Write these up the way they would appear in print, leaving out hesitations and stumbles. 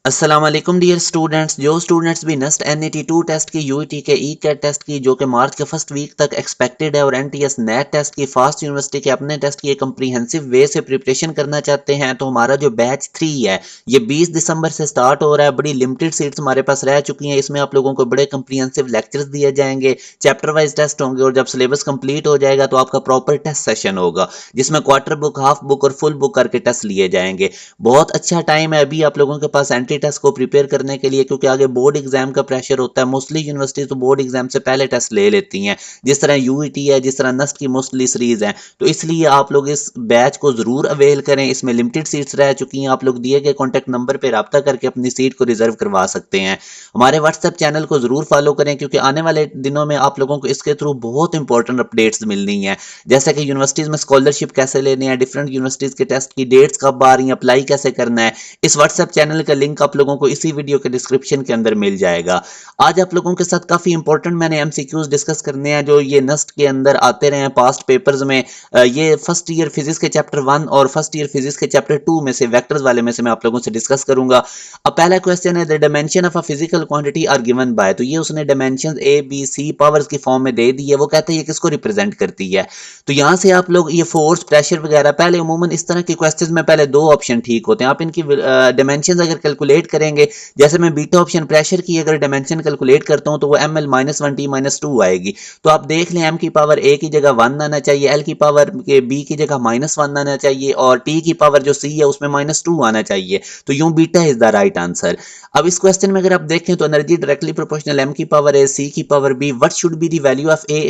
अस्सलाम वालेकुम dear students. जो स्टूडेंट्स भी नेक्स्ट NET 2 टेस्ट की, यूईटी के ई-कैट टेस्ट की, जो कि मार्च के फर्स्ट वीक तक एक्सपेक्टेड है, और NTS नेट टेस्ट की, फास्ट यूनिवर्सिटी के अपने टेस्ट की एक कम्प्रीहेंसिव वे से प्रिपरेशन करना चाहते हैं, तो हमारा जो बैच 3 है ये 20 दिसंबर से स्टार्ट हो रहा है। बड़ी लिमिटेड सीट्स हमारे पास रह चुकी हैं। इसमें आप लोगों को बड़े कम्प्रीहेंसिव लेक्चर्स दिए जाएंगे, चैप्टर वाइज टेस्ट होंगे, और जब सिलेबस कंप्लीट हो जाएगा तो आपका प्रॉपर टेस्ट सेशन होगा जिसमें क्वार्टर बुक, हाफ बुक और फुल बुक करके टेस्ट लिए जाएंगे। बहुत अच्छा टाइम है अभी आप लोगों के पास एंट्री टेस्ट को प्रिपेयर करने के लिए, क्योंकि आगे बोर्ड एग्जाम का प्रेशर होता है। मोस्टली यूनिवर्सिटी तो बोर्ड एग्जाम से पहले टेस्ट ले लेती हैं, जिस तरह यूईटी है, जिस तरह नस्ट की मोस्टली सीरीज है। तो इसलिए आप लोग इस बैच को जरूर अवेल करें। इसमें लिमिटेड सीट्स रह चुकी हैं। आप लोग दिए गए कॉन्टैक्ट नंबर पर रब्ता करके अपनी सीट को रिजर्व करवा सकते हैं। हमारे व्हाट्सएप चैनल को जरूर फॉलो करें, क्योंकि आने वाले दिनों में आप लोगों को इसके थ्रू बहुत इंपॉर्टेंट अपडेट्स मिलनी है, जैसे कि यूनिवर्सिटीज में स्कॉलरशिप कैसे लेने हैं, डिफरेंट यूनिवर्सिटीज के टेस्ट की डेट्स कब आ रही हैं, अप्लाई कैसे करना है। इस व्हाट्सएप चैनल का लिंक आप लोगों को इसी वीडियो के डिस्क्रिप्शन के अंदर मिल जाएगा। आज आप लोगों के साथ काफी इंपॉर्टेंट मैंने एमसीक्यूज डिस्कस करने हैं, जो ये नस्ट के अंदर आते रहे हैं पास्ट पेपर्स में। ये फर्स्ट ईयर फिजिक्स के चैप्टर 1 और फर्स्ट ईयर फिजिक्स के चैप्टर 2 में से, वेक्टर्स वाले में से मैं आप लोगों से डिस्कस करूंगा। अब पहला क्वेश्चन है, the dimension of a physical quantity are given by. तो ये उसने डायमेंशन ABC पावर्स की फॉर्म में दे दी है। वो कहते हैं ये किसको रिप्रेजेंट करती है। तो यहां से आप लोग ये फोर्स, प्रेशर वगैरह, पहले अमूमन इस तरह के क्वेश्चंस में पहले दो ऑप्शन ठीक होते हैं। आप इनकी डायमेंशन अगर कैलकुलेट करेंगे, जैसे मैं बीटा ऑप्शन प्रेशर की अगर डायमेंशन कैलकुलेट करता हूं तो वो ml-1 T-2 आएगी। तो आप देख लें, m की पावर a की जगह 1 आना चाहिए, l की पावर के b की जगह -1 आना चाहिए, और t की पावर जो c है उसमें -2 आना चाहिए। तो यूं beta is the right answer. अब इस क्वेश्चन में अगर आप देखें तो एनर्जी डायरेक्टली प्रोपोर्शनल m की पावर a, c की power b, what should be the value of a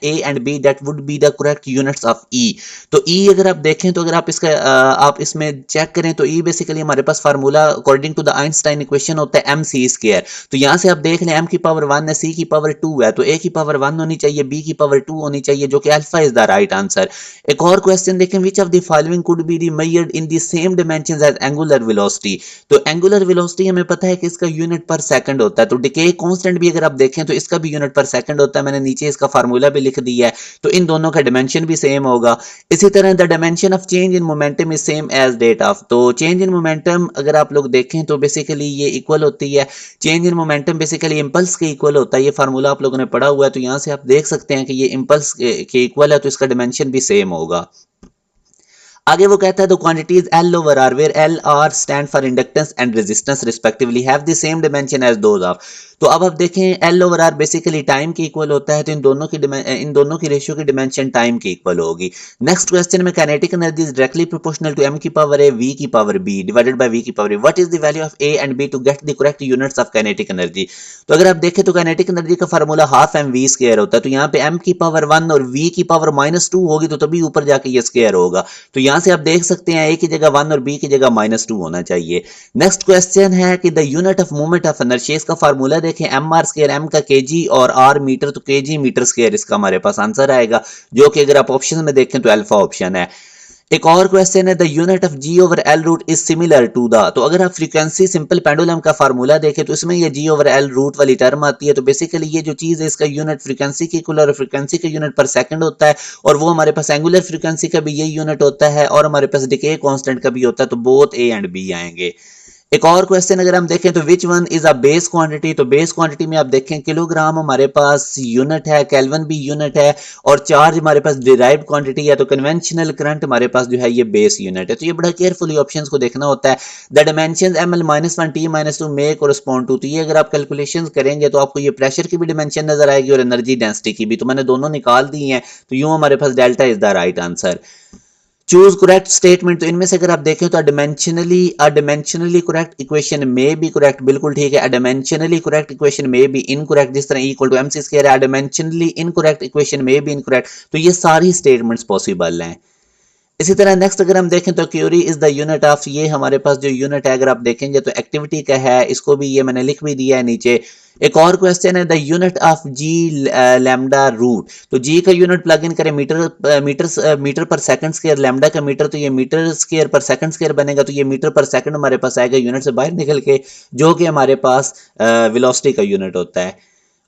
and b that would be the correct units of e। तो e अगर आप देखें, तो अगर आप इसका आप इसमें चेक करें तो e बेसिकली हमारे पास formula according to the Einstein equation होता है mc²। तो यहां से आप देख लें, m की पावर 1 है, c की पावर 2 है, तो a की पावर 1 होनी चाहिए, b की पावर 2 होनी चाहिए, जो कि alpha is the right answer. एक और क्वेश्चन देखें, which of the following could be measured in the same dimensions as angular velocity. तो एंगुलर वेलोसिटी हमें पता है कि इसका यूनिट पर सेकंड होता है। तो डिके कांस्टेंट भी अगर आप देखें तो इसका भी यूनिट पर सेकंड होता है। मैंने नीचे इसका फार्मूला भी लिख दिया है, तो इन दोनों का डायमेंशन भी सेम होगा। इसी तरह the dimension of change in momentum is same as that of. तो चेंज इन मोमेंटम अगर आप लोग देखें तो बेसिकली ये इक्वल होती है, change in momentum basically impulse के इक्वल होता है। ये फार्मूला आप लोगों ने पढ़ा हुआ है, तो यहां से आप देख सकते हैं कि ये इंपल्स के इक्वल है, तो इसका डायमेंशन भी सेम होगा। आगे वो कहता है the quantities L over R where L R stand for inductance and resistance respectively have the same dimension as those of। तो अब आप देखें, L over R basically time के इक्वल होता है, तो इन दोनों की रेशियो की डिमेंशन टाइम के इक्वल होगी। नेक्स्ट क्वेश्चन में, kinetic energy is directly proportional to m की पावर a v की power b divided by v की power a। What is the value of a and b to get the correct units of kinetic energy. तो अगर आप देखें तो kinetic energy का formula half mv² होता है। तो यहाँ पे m की पावर 1 और v की पावर -2 होगी, तो तभी ऊपर जाके ये स्क्वायर होगा। तो यहां से आप देख सकते हैं a की जगह 1 और b की जगह -2 होना चाहिए। नेक्स्ट क्वेश्चन है कि the unit of movement of inertia, इसका फार्मूला देखें, mr², m का kg और r मीटर, तो kg मीटर स्क्वायर इसका हमारे पास आंसर आएगा, जो कि अगर आप ऑप्शन में देखें तो अल्फा ऑप्शन है। एक और क्वेश्चन है, the unit of g over l root is similar to the. तो अगर आप फ्रीक्वेंसी सिंपल पेंडुलम का फार्मूला देखें तो इसमें ये g ओवर l रूट वाली टर्म आती है। तो बेसिकली ये जो चीज है, इसका यूनिट फ्रीक्वेंसी की इक्वल और फ्रीक्वेंसी का यूनिट पर सेकंड होता है, और वो हमारे पास एंगुलर फ्रीक्वेंसी का भी यही यूनिट होता है, और हमारे पास डिके कांस्टेंट का भी होता है। तो बोथ a एंड b आएंगे। एक और क्वेश्चन अगर हम देखें तो which one is a base quantity. तो बेस क्वांटिटी में आप देखें, किलोग्राम हमारे पास यूनिट है, केल्विन भी यूनिट है, और चार्ज हमारे पास डिराइव्ड क्वांटिटी है। तो कन्वेंशनल करंट हमारे पास जो है ये बेस यूनिट है। तो ये बड़ा केयरफुली ऑप्शंस को देखना होता है। द डायमेंशंस ml-1 T-2 में कोरिस्पोंड टू। तो ये अगर आप कैलकुलेशंस करेंगे तो आपको ये प्रेशर की भी डिमेंशन नजर आएगी और एनर्जी डेंसिटी की भी। तो मैंने दोनों निकाल दी हैं, तो यूं हमारे पास delta is the right answer. Choose correct statement. तो इनमें से अगर आप देखें तो अडिमेंशनली करेक्ट इक्वेशन में भी करेक्ट, बिल्कुल ठीक है। अडिमेंशनली करेक्ट इक्वेशन में भी इनकरेक्ट, जिस तरह इक्वल टू mc² है, अडिमेंशनली इनकरेक्ट इक्वेशन में भी इनकरेक्ट। तो ये सारी स्टेटमेंट्स पॉसिबल हैं। इसी तरह नेक्स्ट अगर हम देखें तो Curie is the unit of, ये हमारे पास जो यूनिट है अगर आप देखेंगे तो एक्टिविटी का है, इसको भी ये मैंने लिख भी दिया है नीचे। एक और क्वेश्चन है, the unit of G lambda root. तो जी का यूनिट प्लग इन करें, metre per second square, lambda का मीटर, तो ये metre square per second square बनेगा। तो ये मीटर पर सेकंड हमारे पास आएगा यूनिट से बाहर निकल के, जो कि हमारे पास वेलोसिटी का यूनिट होता है,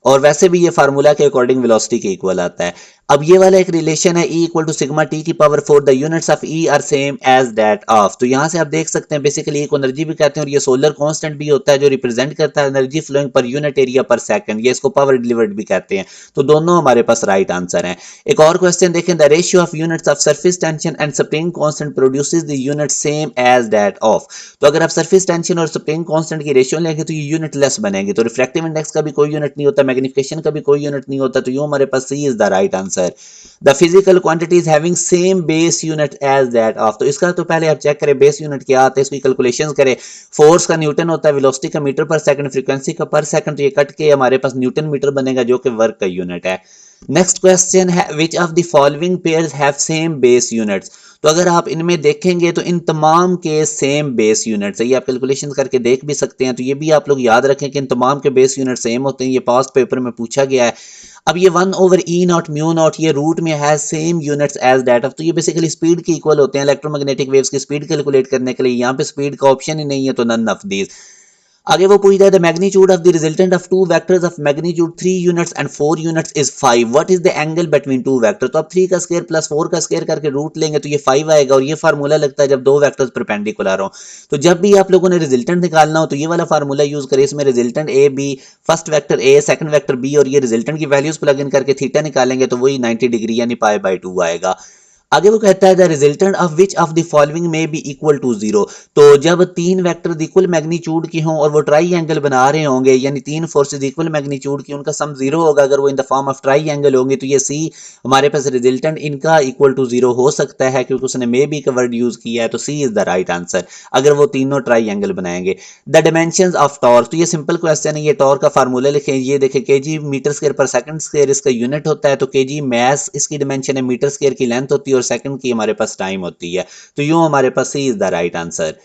और वैसे भी ये फार्मूला के अकॉर्डिंग वेलोसिटी के इक्वल आता है। अब ये वाला एक रिलेशन है E equal to sigma T की power 4 the units of E are same as that of. तो यहाँ से आप देख सकते हैं बेसिकली E को एनर्जी भी कहते हैं और ये सोलर कांस्टेंट भी होता है जो रिप्रेजेंट करता है energy flowing per unit area per second, ये इसको पावर डिलीवर्ड भी कहते हैं। तो दोनों हमारे पास राइट आंसर हैं। एक और क्वेश्चन देखें, the ratio of units of surface tension and spring constant produces the unit same as that of. तो अगर आप सरफेस टेंशन और स्प्रिंग कांस्टेंट की रेशियो लेंगे तो ये यूनिट लेस बनेंगे। तो रिफ्रैक्टिव इंडेक्स का भी कोई यूनिट नहीं होता, मैग्निफिकेशन का भी कोई यूनिट नहीं होता। तो यूं हमारे पास C is the right answer. The physical quantities having same base unit as that of. तो इसका तो पहले आप चेक करें बेस यूनिट क्या आता है, इसकी कैलकुलेशंस करें। फोर्स का न्यूटन होता है, वेलोसिटी का मीटर पर सेकंड, फ्रीक्वेंसी का पर सेकंड। तो ये कट के हमारे पास न्यूटन मीटर बनेगा जो कि वर्क का यूनिट है। नेक्स्ट क्वेश्चन है विच of the following pairs have same base units. तो अगर आप इनमें देखेंगे तो इन तमाम के सेम बेस यूनिट्स है, ये आप कैलकुलेशन करके देख भी सकते हैं। तो ये भी आप लोग याद रखें कि इन तमाम के बेस यूनिट सेम होते हैं, ये पास्ट पेपर में पूछा गया है। अब ये 1/E0 म्यू नॉट ये रूट में है same units as that of. तो ये बेसिकली स्पीड के इक्वल होते हैं इलेक्ट्रोमैग्नेटिक वेव्स की स्पीड कैलकुलेट करने के लिए। यहाँ पे स्पीड का ऑप्शन ही नहीं है, तो नन ऑफ दीज। आगे वो पूछता है the magnitude of the resultant of two vectors of magnitude 3 units and 4 units is 5, what is the angle between two vector. तो आप 3 का स्क्वायर प्लस 4 का स्क्वायर करके रूट लेंगे तो ये 5 आएगा, और ये फार्मूला लगता है जब दो वेक्टर्स परपेंडिकुलर हो। तो जब भी आप लोगों ने रिजल्टेंट निकालना हो तो ये वाला फार्मूला यूज करें। इसमें resultant A B, first vector A second vector B, और ये रिजल्टेंट की वैल्यूज प्लग इन करके थीटा निकालेंगे तो वही 90 डिग्री यानी π/2 आएगा। आगे वो कहता है the resultant of which of the following में बी इक्वल टू 0। तो जब तीन वेक्टर इक्वल मैग्नीट्यूड की हों और वो ट्राई एंगल बना रहे होंगे, यानी तीन फोर्सेज इक्वल मैग्नीट्यूड की, उनका सम 0 होगा अगर वो in the form of try angle होंगे। तो ये सी हमारे पास रिजल्टेंट इनका इक्वल टू 0 हो सकता है क्योंकि उसने मे बी का वर्ड यूज किया है। तो सी इज द राइट आंसर अगर वो तीनों ट्राई एंगल बनाएंगे। द डायमेंशंस ऑफ टॉर्क, तो ये सिंपल क्वेश्चन है, ये टॉर्क का फार्मूला लिखें। ये देखें KG metre square per second square इसका यूनिट होता है। तो केजी मैस इसकी डिमेंशन है, मीटर स्क्वायर की लेंथ होती है और सेकंड की हमारे पास टाइम होती है। तो यूं हमारे पास C is the right answer.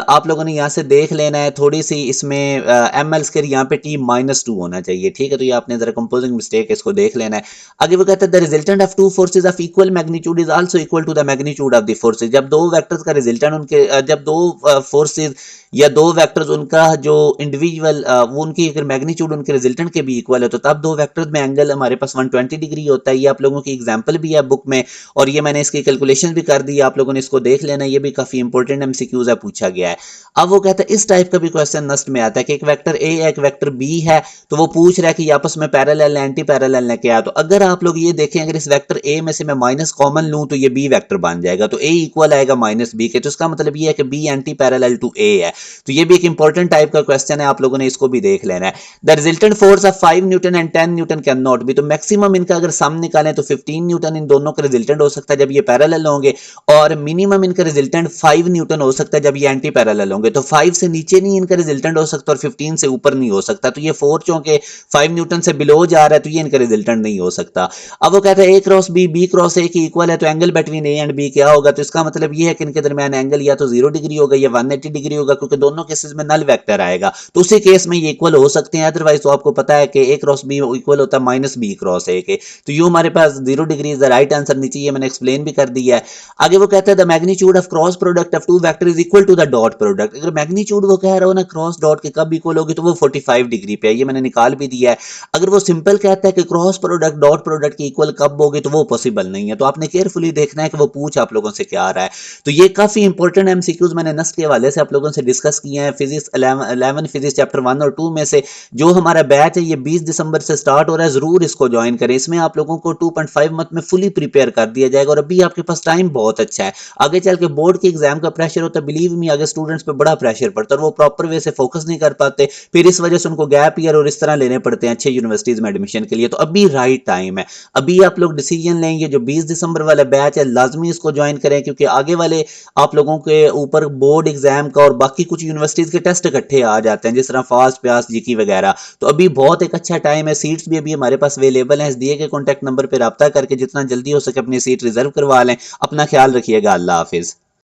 आप लोगों ने यहाँ से देख लेना है थोड़ी सी इसमें एम एल स्क्वायर यहाँ पे t-2 होना चाहिए, ठीक है। तो ये आपने जरा कंपोजिंग मिस्टेक है, इसको देख लेना है। आगे वो कहता है the resultant of two forces of equal magnitude is also equal to the magnitude of the forces. जब दो वेक्टर्स का रिजल्टेंट उनके जब दो फोर्सेज या दो वेक्टर्स उनका जो इंडिविजुअल वो उनकी अगर मैग्नीट्यूड उनके रिजल्टेंट के भी इक्वल है तो तब दो वेक्टर्स में एंगल हमारे पास 120 डिग्री होता है। ये आप लोगों की एग्जांपल भी है बुक में, और ये मैंने इसकी कैलकुलेशन भी कर दी है, आप लोगों ने इसको देख लेना है। ये भी काफी इंपॉर्टेंट एमसीक्यूज है, पूछा गया है। अब वो कहता है इस टाइप का भी क्वेश्चन नस्ट में आता है कि एक वेक्टर ए एक वेक्टर बी है, तो वो पूछ रहा है कि आपस में पैरेलल है एंटी पैरेलल है क्या। तो अगर आप लोग ये देखें अगर इस वेक्टर ए में से मैं माइनस कॉमन लूं तो ये बी वेक्टर बन जाएगा, तो ए इक्वल आएगा माइनस बी के। तो इसका मतलब ये है कि बी एंटी पैरेलल टू ए है। तो ये भी एक इंपॉर्टेंट टाइप का क्वेश्चन है, आप लोगों ने इसको भी देख लेना है। The resultant force of 5 Newton and 10 Newton can not be. तो मैक्सिमम इनका अगर सम निकालें तो 15 न्यूटन इन दोनों का रिजल्टेंट हो सकता है जब ये पैरेलल होंगे, और मिनिमम इनका रिजल्टेंट 5 न्यूटन हो सकता है जब ये एंटी पैरेलल होंगे। तो 5 से नीचे नहीं इनका रिजल्टेंट हो सकता और 15 से ऊपर नहीं हो सकता। तो ये 4 चूंकि 5 न्यूटन से बिलो जा रहा है तो ये इनका रिजल्टेंट नहीं हो सकता। अब वो कहता है A cross B B cross A की इक्वल है, तो angle between A and B क्या होगा। तो इसका मतलब ये है कि इनके दरमियान एंगल या तो 0 डिग्री होगा या 180 डिग्री होगा, क्योंकि दोनों केसेस में नल वेक्टर आएगा। तो उसी केस में ये इक्वल हो सकते हैं, अदरवाइज तो आपको पता है कि ए क्रॉस बी इक्वल होता है माइनस बी क्रॉस ए के। तो यूं हमारे पास 0 degree is the right answer. नीचे ये मैंने एक्सप्लेन भी कर दिया है। आगे वो कहता है the magnitude of cross product of two vector is equal to the dot product. अगर मैग्नीट्यूड वो कह रहा हो ना क्रॉस डॉट के कब इक्वल होगी तो वो 45 डिग्री पे है, ये मैंने निकाल भी दिया है। अगर वो सिंपल कहता है कि क्रॉस प्रोडक्ट डॉट प्रोडक्ट के इक्वल कब होगी तो वो पॉसिबल नहीं है। तो आपने केयरफुली देखना है कि वो पूछ आप लोगों से क्या आ रहा है। तो ये काफी इंपॉर्टेंट एमसीक्यूज मैंने नस्ट के हवाले से आप लोगों से डिस्कस किए हैं। फिजिक्स 11 फिजिक्स चैप्टर 1 और 2 में से जो हमारा बैच है ये 20 दिसंबर से स्टार्ट हो रहा है, जरूर इसको ज्वाइन करें। इसमें आप लोगों को 2.5 मंथ में फुली प्रिपेयर कर दिया जाएगा, और अभी आपके पास टाइम बहुत अच्छा है। आगे चल के बोर्ड के एग्जाम का प्रेशर होता है, बिलीव मी आगे स्टूडेंट्स पे बड़ा प्रेशर पड़ता है और वो प्रॉपर वे से फोकस नहीं कर पाते, फिर इस वजह से उनको गैप ईयर और इस तरह लेने पड़ते हैं अच्छे यूनिवर्सिटीज में एडमिशन के लिए। तो अभी राइट टाइम है, अभी आप लोग डिसीजन लेंगे। जो 20 दिसंबर वाला बैच है लाजमी इसको ज्वाइन करें, क्योंकि आगे वाले आप लोगों के ऊपर बोर्ड एग्जाम का और बाकी कुछ यूनिवर्सिटीज के टेस्ट इकट्ठे आ जाते हैं, जिस तरह फास्ट प्यास जीकी वगैरह। तो अभी बहुत एक अच्छा टाइम है, सीट्स भी अभी हमारे पास अवेलेबल हैं। इस दिए गए कॉन्टैक्ट नंबर पर रब्ता करके जितना जल्दी हो सके अपनी सीट रिजर्व करवा लें। अपना ख्याल रखिएगा, अल्लाह हाफिज।